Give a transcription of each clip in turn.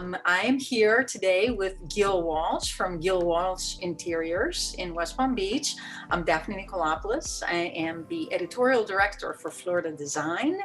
I am here today with Gil Walsh from Gil Walsh Interiors in West Palm Beach. I'm Daphne Nicolopoulos. I am the editorial director for Florida Design,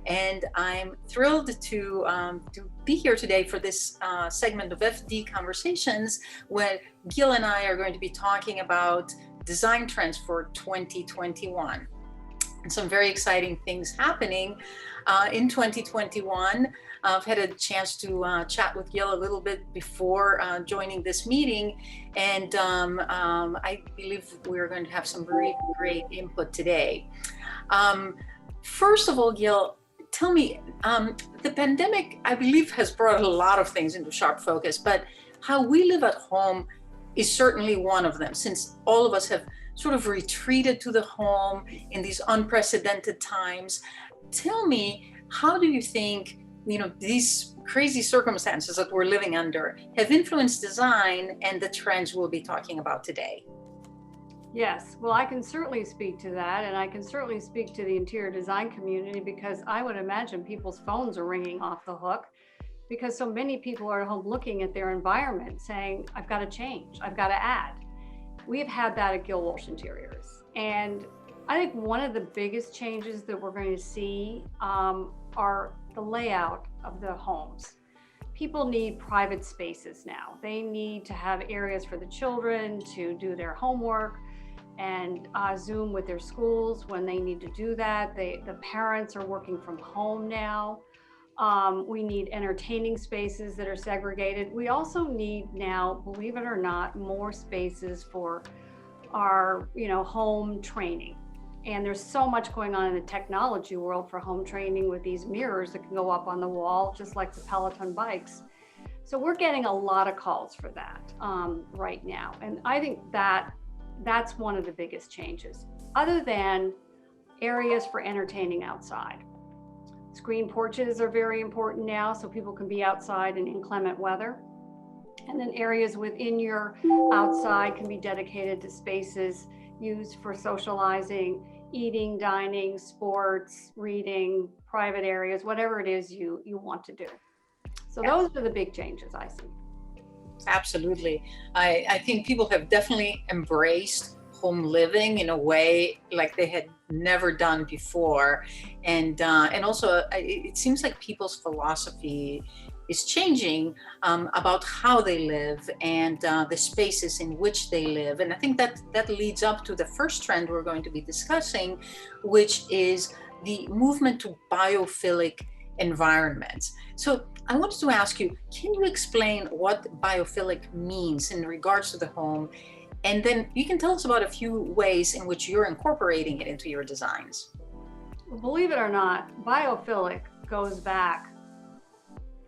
and I'm thrilled to be here today for this segment of FD Conversations, where Gil and I are going to be talking about design trends for 2021. And some very exciting things happening in 2021. I've had a chance to chat with Gil a little bit before joining this meeting, and I believe we're going to have some really great input today. First of all, Gil, tell me, the pandemic, I believe, has brought a lot of things into sharp focus, but how we live at home is certainly one of them, since all of us have sort of retreated to the home in these unprecedented times. Tell me, how do you think, these crazy circumstances that we're living under have influenced design and the trends we'll be talking about today? Yes, well, I can certainly speak to that, and I can certainly speak to the interior design community, because I would imagine people's phones are ringing off the hook, because so many people are at home looking at their environment saying, I've got to change, I've got to add. We've had that at Gil Walsh Interiors. And I think one of the biggest changes that we're going to see are the layout of the homes. People need private spaces now. They need to have areas for the children to do their homework and Zoom with their schools when they need to do that. The parents are working from home now. We need entertaining spaces that are segregated. We also need now, believe it or not, more spaces for our, home training. And there's so much going on in the technology world for home training with these mirrors that can go up on the wall, just like the Peloton bikes. So we're getting a lot of calls for that right now. And I think that's one of the biggest changes, other than areas for entertaining outside. Screen porches are very important now, so people can be outside in inclement weather. And then areas within your outside can be dedicated to spaces used for socializing, eating, dining, sports, reading, private areas, whatever it is you want to do. So those are the big changes I see. Absolutely. I think people have definitely embraced home living in a way like they had never done before, and also it seems like people's philosophy is changing about how they live and the spaces in which they live. And I think that leads up to the first trend we're going to be discussing, which is the movement to biophilic environments. So I wanted to ask you, can you explain what biophilic means in regards to the home? And then you can tell us about a few ways in which you're incorporating it into your designs. Believe it or not, biophilic goes back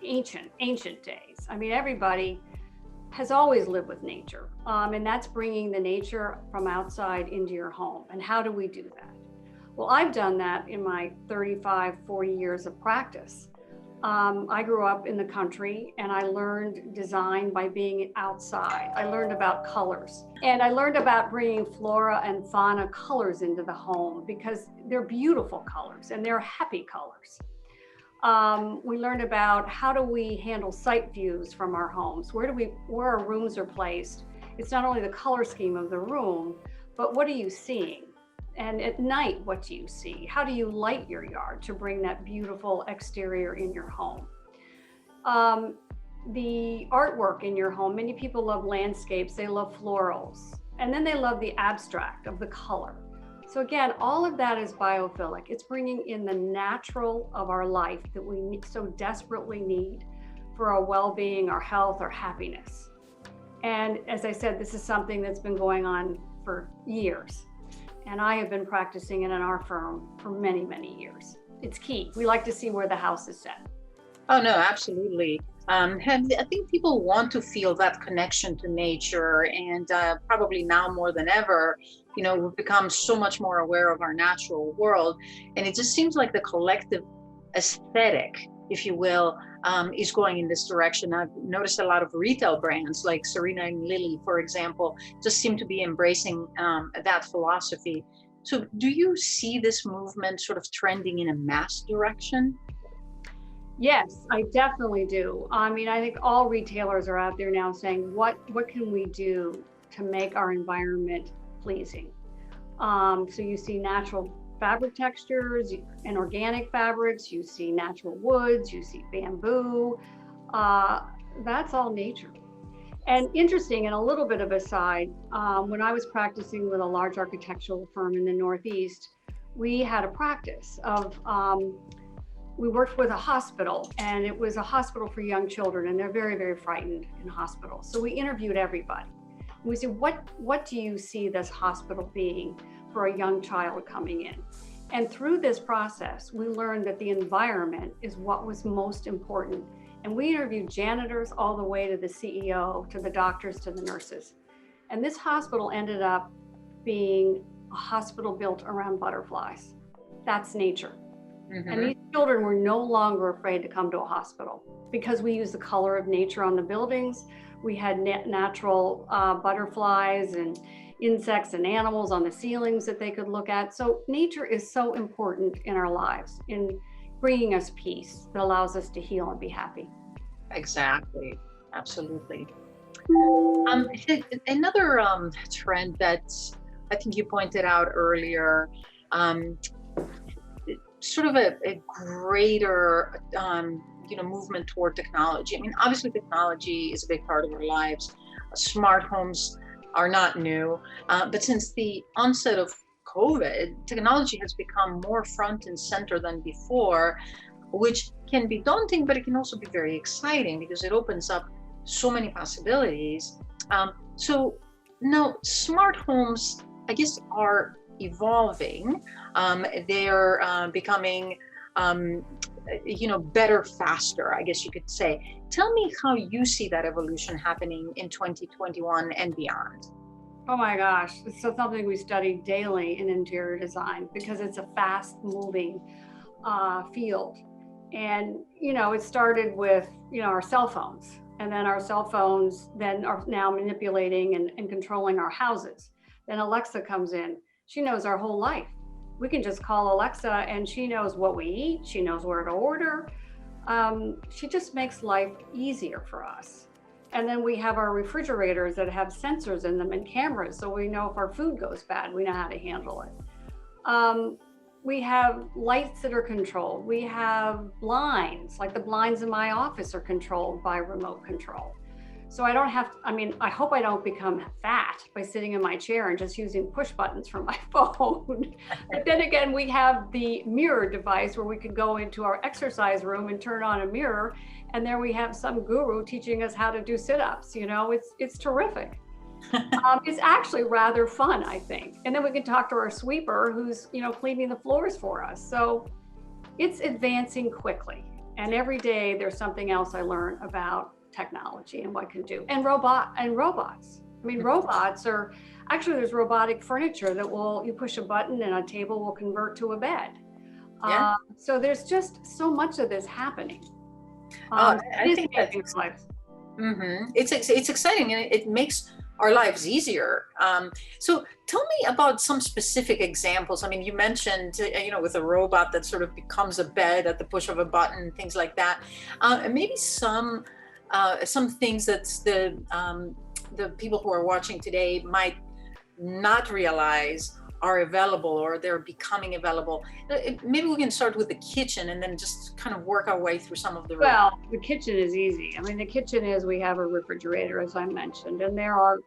ancient days. I mean, everybody has always lived with nature, and that's bringing the nature from outside into your home. And how do we do that? Well, I've done that in my 40 years of practice. I grew up in the country, and I learned design by being outside. I learned about colors, and I learned about bringing flora and fauna colors into the home, because they're beautiful colors and they're happy colors. We learned about how do we handle sight views from our homes, where our rooms are placed. It's not only the color scheme of the room, but what are you seeing? And at night, what do you see? How do you light your yard to bring that beautiful exterior in your home? The artwork in your home, many people love landscapes, they love florals, and then they love the abstract of the color. So again, all of that is biophilic. It's bringing in the natural of our life that we so desperately need for our well-being, our health, our happiness. And as I said, this is something that's been going on for years. And I have been practicing it in our firm for many, many years. It's key. We like to see where the house is set. Oh, no, absolutely. I think people want to feel that connection to nature, and probably now more than ever, we've become so much more aware of our natural world, and it just seems like the collective aesthetic, if you will, is going in this direction. I've noticed a lot of retail brands like Serena and Lily, for example, just seem to be embracing that philosophy. So do you see this movement sort of trending in a mass direction? Yes, I definitely do. I mean, I think all retailers are out there now saying, what can we do to make our environment pleasing? So you see natural fabric textures and organic fabrics, you see natural woods, you see bamboo. Uh, that's all nature. And interesting, and a little bit of a side, when I was practicing with a large architectural firm in the Northeast, we had a practice of we worked with a hospital, and it was a hospital for young children, and they're very, very frightened in hospitals. So we interviewed everybody. And we said, what do you see this hospital being for a young child coming in? And through this process, we learned that the environment is what was most important. And we interviewed janitors all the way to the CEO, to the doctors, to the nurses. And this hospital ended up being a hospital built around butterflies. That's nature. Mm-hmm. And these children were no longer afraid to come to a hospital because we used the color of nature on the buildings. We had natural butterflies and insects and animals on the ceilings that they could look at. So nature is so important in our lives in bringing us peace that allows us to heal and be happy. Exactly. Absolutely. Another trend that I think you pointed out earlier, sort of a greater movement toward technology. I mean, obviously technology is a big part of our lives. Smart homes are not new, but since the onset of COVID, technology has become more front and center than before, which can be daunting, but it can also be very exciting because it opens up so many possibilities. So now smart homes, I guess, are evolving. They're becoming, better, faster, I guess you could say. Tell me how you see that evolution happening in 2021 and beyond. Oh my gosh, it's something we study daily in interior design because it's a fast moving field. And, it started with, our cell phones, and then our cell phones then are now manipulating and controlling our houses. Then Alexa comes in. She knows our whole life. We can just call Alexa and she knows what we eat. She knows where to order. She just makes life easier for us. And then we have our refrigerators that have sensors in them and cameras. So we know if our food goes bad, we know how to handle it. We have lights that are controlled. We have blinds, like the blinds in my office are controlled by remote control. So I don't have to, I hope I don't become fat by sitting in my chair and just using push buttons from my phone. But then again, we have the mirror device where we can go into our exercise room and turn on a mirror. And there we have some guru teaching us how to do sit-ups. It's terrific. It's actually rather fun, I think. And then we can talk to our sweeper who's, cleaning the floors for us. So it's advancing quickly. And every day there's something else I learn about technology and what it can do. And robots. Robots are actually, there's robotic furniture that you push a button and a table will convert to a bed. Yeah. So there's just so much of this happening. I think that's it's exciting, and it makes our lives easier. So tell me about some specific examples. I mean, you mentioned, with a robot that sort of becomes a bed at the push of a button, things like that. And maybe some things that the people who are watching today might not realize are available, or they're becoming available. Maybe we can start with the kitchen and then just kind of work our way through some of the. Well, the kitchen is easy. The kitchen is, we have a refrigerator, as I mentioned, and there are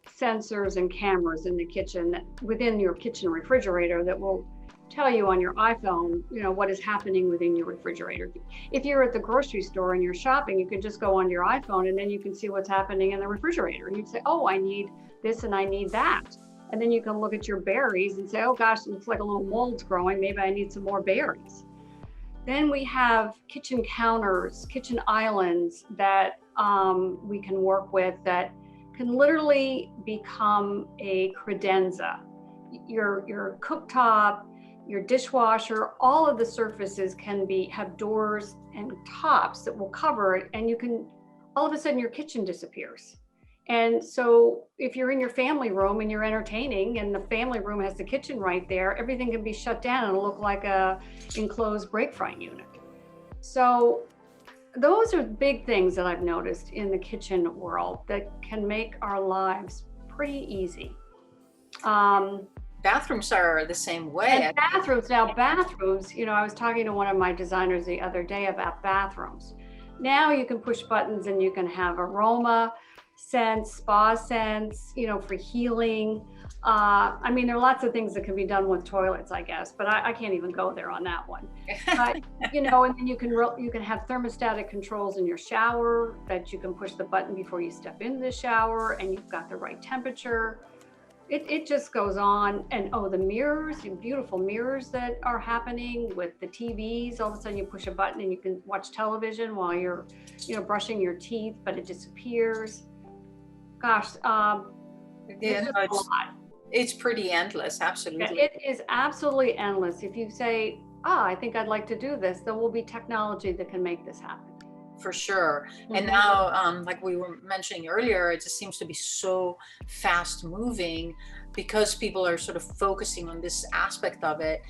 sensors and cameras in the kitchen within your kitchen refrigerator that will tell you on your iPhone, what is happening within your refrigerator. If you're at the grocery store and you're shopping, you can just go on your iPhone and then you can see what's happening in the refrigerator. And you say, oh, I need this and I need that. And then you can look at your berries and say, oh gosh, it looks like a little mold's growing. Maybe I need some more berries. Then we have kitchen counters, kitchen islands that we can work with that can literally become a credenza. Your cooktop, your dishwasher, all of the surfaces can have doors and tops that will cover it, and all of a sudden your kitchen disappears. And so if you're in your family room and you're entertaining and the family room has the kitchen right there, everything can be shut down and it'll look like a enclosed break frying unit. So those are big things that I've noticed in the kitchen world that can make our lives pretty easy. Um, Bathrooms are the same and way. bathrooms, I was talking to one of my designers the other day about bathrooms. Now you can push buttons and you can have aroma scents, spa scents, for healing. I mean, there are lots of things that can be done with toilets, I guess, but I can't even go there on that one. But, and then you can have thermostatic controls in your shower that you can push the button before you step in the shower and you've got the right temperature. It just goes on. And the mirrors, the beautiful mirrors that are happening with the TVs. All of a sudden you push a button and you can watch television while you're, brushing your teeth, but it disappears. Gosh, Yeah, it's just no, a lot. it's pretty endless, Yeah, absolutely. it is absolutely endless. If you say, I think I'd like to do this, there will be technology that can make this happen. For sure. And Mhm. now, like we were mentioning earlier, it just seems to be so fast moving because people are sort of focusing on this aspect of it,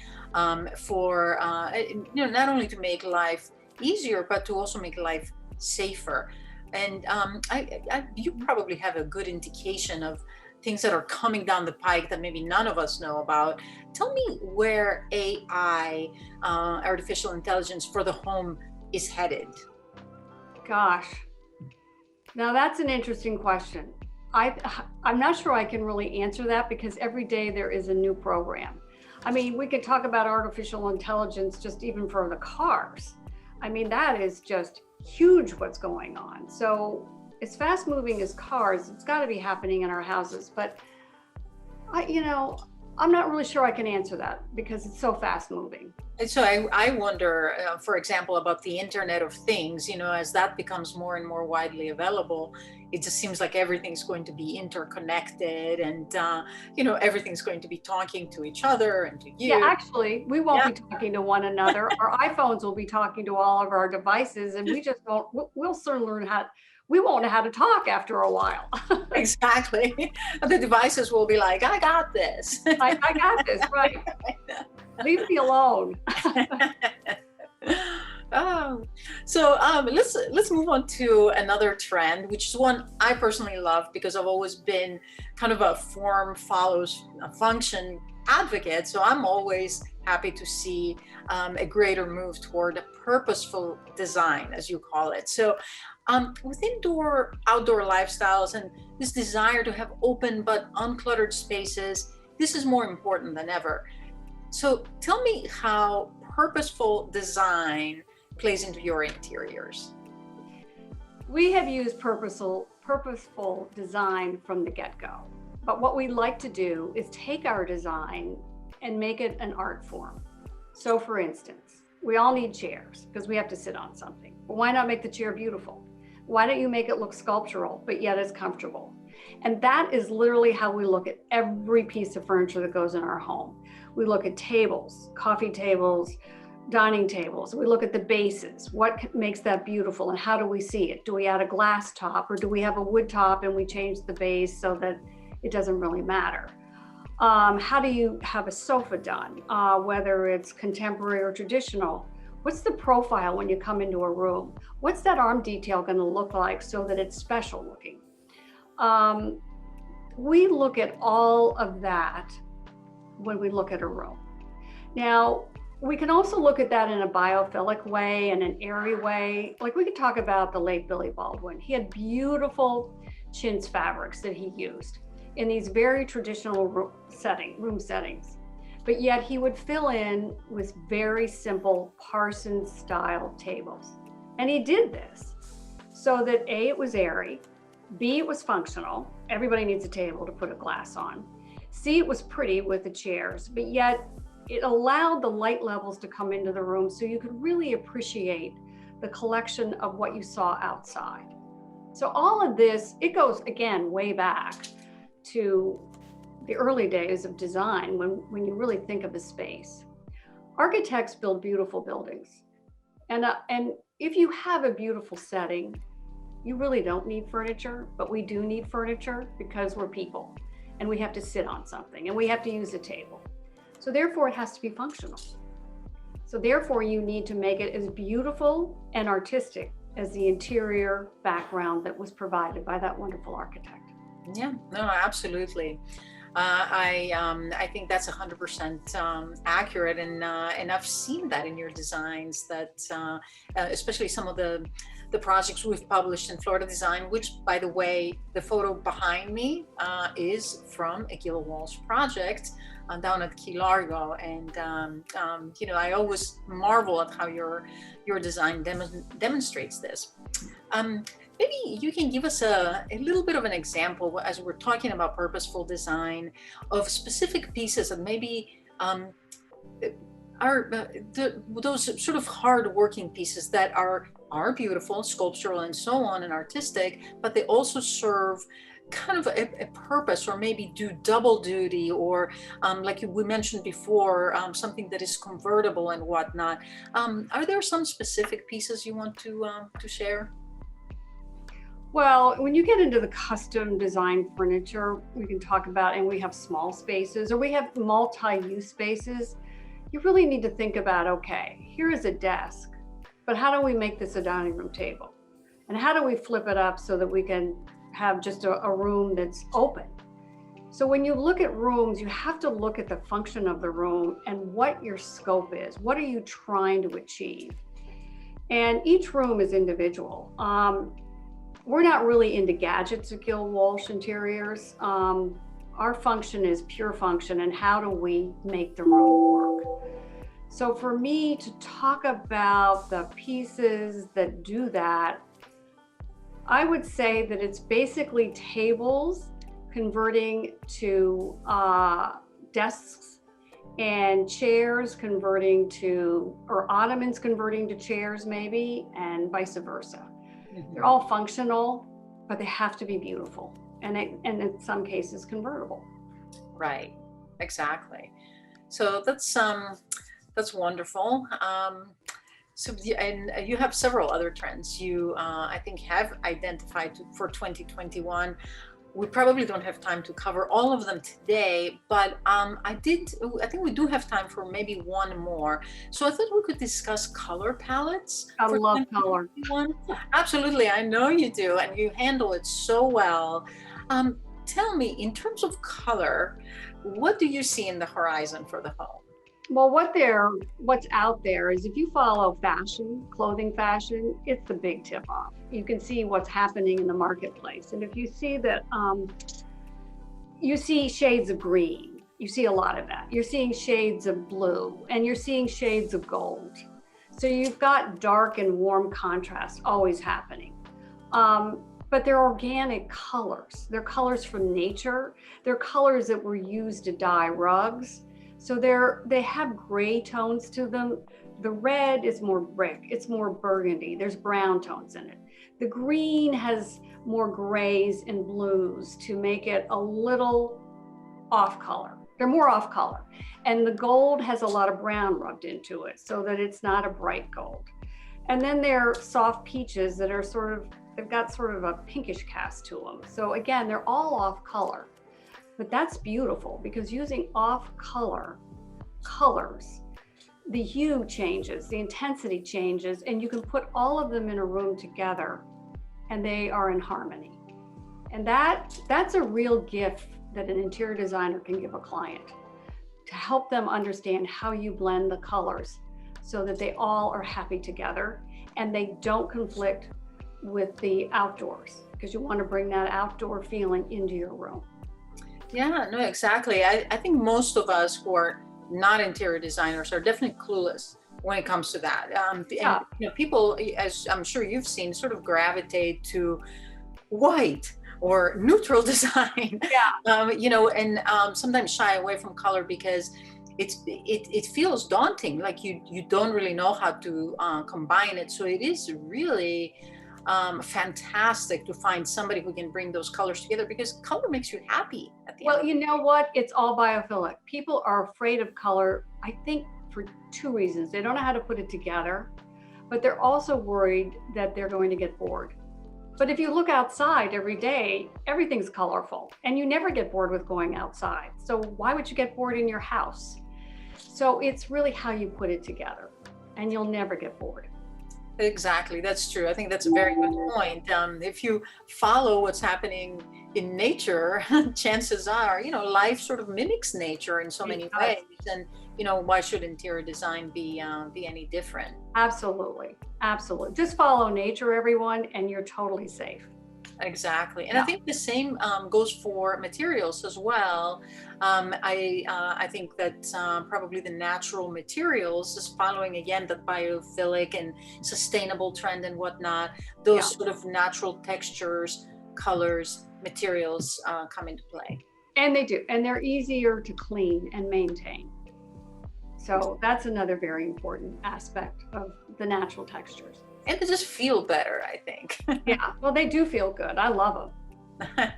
for, not only to make life easier, but to also make life safer. And you probably have a good indication of things that are coming down the pike that maybe none of us know about. Tell me where AI, artificial intelligence for the home, is headed. Gosh, now that's an interesting question. I'm not sure I can really answer that because every day there is a new program. I mean, we could talk about artificial intelligence just even for the cars. I mean, that is just huge what's going on. So as fast moving as cars, it's got to be happening in our houses. But I'm not really sure I can answer that because it's so fast moving. And so I wonder, for example, about the Internet of Things, as that becomes more and more widely available, it just seems like everything's going to be interconnected and, everything's going to be talking to each other and to Yeah, you. actually, we won't Yeah, be talking to one another. Our iPhones will be talking to all of our devices, and we just won't. We'll soon learn we won't know how to talk after a while. exactly. The devices will be like, I got this. I got this, right? Leave me alone. Oh, so let's move on to another trend, which is one I personally love because I've always been kind of a form follows a function advocate. So I'm always happy to see a greater move toward a purposeful design, as you call it. So with indoor outdoor lifestyles and this desire to have open but uncluttered spaces, this is more important than ever. So tell me how purposeful design plays into your interiors. We have used purposeful design from the get-go. But what we like to do is take our design and make it an art form. So for instance, we all need chairs because we have to sit on something. But why not make the chair beautiful? Why don't you make it look sculptural, but yet it's comfortable? And that is literally how we look at every piece of furniture that goes in our home. We look at tables, coffee tables, dining tables. We look at the bases. What makes that beautiful and how do we see it? Do we add a glass top or do we have a wood top and we change the base so that it doesn't really matter? How do you have a sofa done, whether it's contemporary or traditional? What's the profile when you come into a room? What's that arm detail going to look like so that it's special looking? We look at all of that when we look at a room. Now, we can also look at that in a biophilic way and an airy way. Like we could talk about the late Billy Baldwin. He had beautiful chintz fabrics that he used in these very traditional room settings. But yet he would fill in with very simple Parsons style tables. And he did this so that A, it was airy, B, it was functional. Everybody needs a table to put a glass on. C, it was pretty with the chairs, but yet it allowed the light levels to come into the room so you could really appreciate the collection of what you saw outside. So all of this, it goes again way back to the early days of design when you really think of a space. Architects build beautiful buildings. And if you have a beautiful setting, you really don't need furniture, but we do need furniture because we're people and we have to sit on something and we have to use a table. So therefore it has to be functional. So therefore you need to make it as beautiful and artistic as the interior background that was provided by that wonderful architect. Yeah, no, absolutely. I think that's 100% accurate, and I've seen that in your designs. That especially some of the projects we've published in Florida Design, which, by the way, the photo behind me is from a Gil Walsh project down at Key Largo, and I always marvel at how your design demonstrates this. Um, Maybe you can give us a little bit of an example as we're talking about purposeful design of specific pieces that maybe are those sort of hard working pieces that are beautiful, sculptural and so on and artistic, but they also serve kind of a purpose, or maybe do double duty, or like we mentioned before, something that is convertible and whatnot. Are there some specific pieces you want to share? Well, when you get into the custom design furniture, we can talk about, and we have small spaces or we have multi-use spaces, you really need to think about, okay, here is a desk, but how do we make this a dining room table? And how do we flip it up so that we can have just a room that's open? So when you look at rooms, you have to look at the function of the room and what your scope is. What are you trying to achieve? And each room is individual. We're not really into gadgets at Gil Walsh Interiors. Our function is pure function, and how do we make the room work? So for me to talk about the pieces that do that, I would say that it's basically tables converting to desks, and chairs converting to, or ottomans converting to chairs maybe, and vice versa. They're all functional, but they have to be beautiful, and in some cases convertible. Right, exactly. So that's wonderful. And you have several other trends you I think have identified for 2021. We probably don't have time to cover all of them today, but I think we do have time for maybe one more. So I thought we could discuss color palettes I for love color. 2021. Absolutely, I know you do, and you handle it so well. Tell me, in terms of color, what do you see in the horizon for the home? Well, what's out there is, if you follow fashion, clothing fashion, it's the big tip off. You can see what's happening in the marketplace. And if you see that, you see shades of green, you see a lot of that. You're seeing shades of blue, and you're seeing shades of gold. So you've got dark and warm contrast always happening. But they're organic colors. They're colors from nature. They're colors that were used to dye rugs. So they have gray tones to them. The red is more brick, it's more burgundy, there's brown tones in it. The green has more grays and blues to make it a little off color. They're more off color. And the gold has a lot of brown rubbed into it so that it's not a bright gold. And then there are soft peaches that are they've got sort of a pinkish cast to them. So again, they're all off color. But that's beautiful, because using off colors, the hue changes, the intensity changes, and you can put all of them in a room together and they are in harmony. And that's a real gift that an interior designer can give a client, to help them understand how you blend the colors so that they all are happy together and they don't conflict with the outdoors, because you want to bring that outdoor feeling into your room. Yeah, no, exactly. I think most of us who are not interior designers are definitely clueless when it comes to that. Yeah. And people, as I'm sure you've seen, sort of gravitate to white or neutral design. Yeah. And sometimes shy away from color because it feels daunting. Like you don't really know how to combine it. So it is really fantastic to find somebody who can bring those colors together, because color makes you happy at the end. Well, you know what? It's all biophilic. People are afraid of color, I think, for two reasons. They don't know how to put it together, but they're also worried that they're going to get bored. But if you look outside every day, everything's colorful, and you never get bored with going outside. So why would you get bored in your house? So it's really how you put it together. and you'll never get bored. Exactly, that's true. I think that's a very good point. If you follow what's happening in nature, chances are, life sort of mimics nature in so It many does. ways. And, why should interior design be any different? Absolutely. Absolutely. Just follow nature, everyone, and you're totally safe. Exactly, and I Yeah. think the same goes for materials as well. I think that probably the natural materials is following again the biophilic and sustainable trend and whatnot. Yeah. Those sort of natural textures, colors, materials come into play. And they do. And they're easier to clean and maintain. So that's another very important aspect of the natural textures. And they just feel better, I think. Yeah. Well, they do feel good. I love them.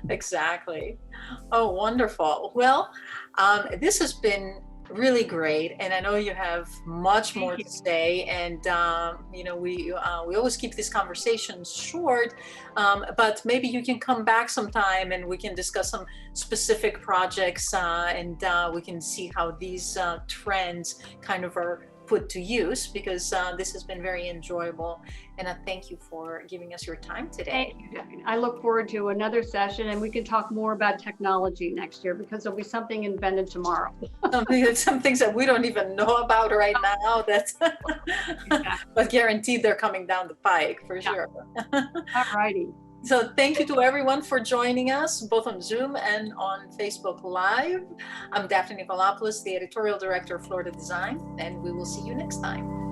Exactly. Oh, wonderful. Well, this has been really great, and I know you have much Thank more you. to say. And we always keep these conversations short, but maybe you can come back sometime and we can discuss some specific projects, and we can see how these trends kind of are put to use, because this has been very enjoyable. And I thank you for giving us your time today. Thank you, Debbie. I look forward to another session and we can talk more about technology next year because there'll be something invented tomorrow. Some things that we don't even know about right now. That's Exactly. but guaranteed they're coming down the pike for Yeah. sure. All righty. So thank you to everyone for joining us, both on Zoom and on Facebook Live. I'm Daphne Nicolopoulos, the editorial director of Florida Design, and we will see you next time.